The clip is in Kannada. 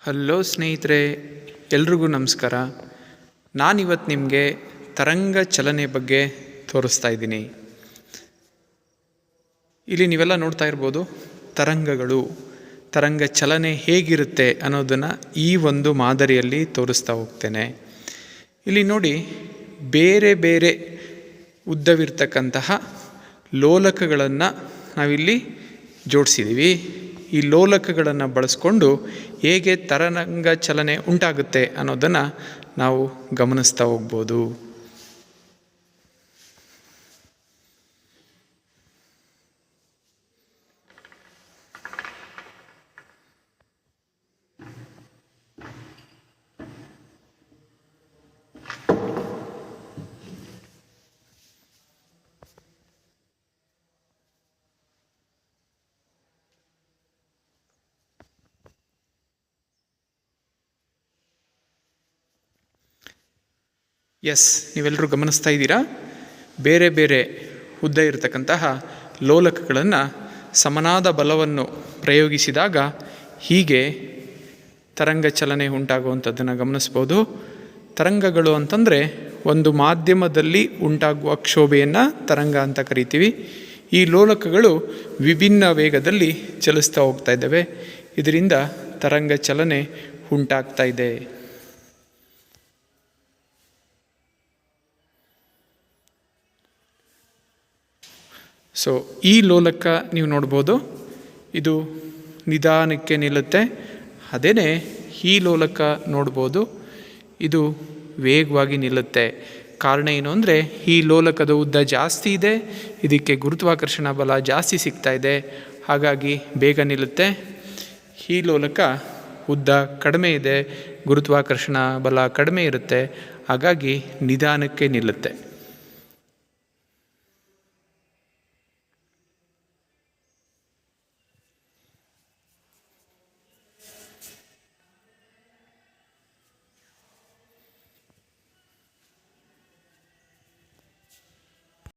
ಹಲೋ ಸ್ನೇಹಿತರೆ, ಎಲ್ರಿಗೂ ನಮಸ್ಕಾರ. ನಾನಿವತ್ತು ನಿಮಗೆ ತರಂಗ ಚಲನೆ ಬಗ್ಗೆ ತೋರಿಸ್ತಾ ಇದ್ದೀನಿ. ಇಲ್ಲಿ ನೀವೆಲ್ಲ ನೋಡ್ತಾ ಇರ್ಬೋದು ತರಂಗ ಚಲನೆ ಹೇಗಿರುತ್ತೆ ಅನ್ನೋದನ್ನು ಈ ಒಂದು ಮಾದರಿಯಲ್ಲಿ ತೋರಿಸ್ತಾ ಹೋಗ್ತೇನೆ. ಇಲ್ಲಿ ನೋಡಿ, ಬೇರೆ ಬೇರೆ ಉದ್ದವಿರ್ತಕ್ಕಂತಹ ಲೋಲಕಗಳನ್ನು ನಾವಿಲ್ಲಿ ಜೋಡಿಸಿದ್ದೀವಿ. ಈ ಲೋಲಕಗಳನ್ನು ಬಳಸ್ಕೊಂಡು ಹೇಗೆ ತರಂಗ ಚಲನೆ ಉಂಟಾಗುತ್ತೆ ಅನ್ನೋದನ್ನು ನಾವು ಗಮನಿಸ್ತಾ ಹೋಗ್ಬೋದು. ನೀವೆಲ್ಲರೂ ಗಮನಿಸ್ತಾ ಇದ್ದೀರಾ, ಬೇರೆ ಬೇರೆ ಉದ್ದ ಇರತಕ್ಕಂತಹ ಲೋಲಕಗಳನ್ನು ಸಮನಾದ ಬಲವನ್ನು ಪ್ರಯೋಗಿಸಿದಾಗ ಹೀಗೆ ತರಂಗ ಚಲನೆ ಉಂಟಾಗುವಂಥದ್ದನ್ನು ಗಮನಿಸ್ಬೋದು. ತರಂಗಗಳು ಅಂತಂದರೆ ಒಂದು ಮಾಧ್ಯಮದಲ್ಲಿ ಉಂಟಾಗುವ ಕ್ಷೋಭೆಯನ್ನು ತರಂಗ ಅಂತ ಕರಿತೀವಿ. ಈ ಲೋಲಕಗಳು ವಿಭಿನ್ನ ವೇಗದಲ್ಲಿ ಚಲಿಸ್ತಾ ಹೋಗ್ತಾ ಇದ್ದಾವೆ. ಇದರಿಂದ ತರಂಗ ಚಲನೆ ಉಂಟಾಗ್ತಾ ಇದೆ. ಈ ಲೋಲಕ ನೀವು ನೋಡ್ಬೋದು, ಇದು ನಿಧಾನಕ್ಕೆ ನಿಲ್ಲುತ್ತೆ. ಅದೇ ಈ ಲೋಲಕ ನೋಡ್ಬೋದು, ಇದು ವೇಗವಾಗಿ ನಿಲ್ಲುತ್ತೆ. ಕಾರಣ ಏನು ಅಂದರೆ, ಈ ಲೋಲಕದ ಉದ್ದ ಜಾಸ್ತಿ ಇದೆ, ಇದಕ್ಕೆ ಗುರುತ್ವಾಕರ್ಷಣ ಬಲ ಜಾಸ್ತಿ ಸಿಗ್ತಾ ಇದೆ, ಹಾಗಾಗಿ ಬೇಗ ನಿಲ್ಲುತ್ತೆ. ಈ ಲೋಲಕ ಉದ್ದ ಕಡಿಮೆ ಇದೆ, ಗುರುತ್ವಾಕರ್ಷಣ ಬಲ ಕಡಿಮೆ ಇರುತ್ತೆ, ಹಾಗಾಗಿ ನಿಧಾನಕ್ಕೆ ನಿಲ್ಲುತ್ತೆ.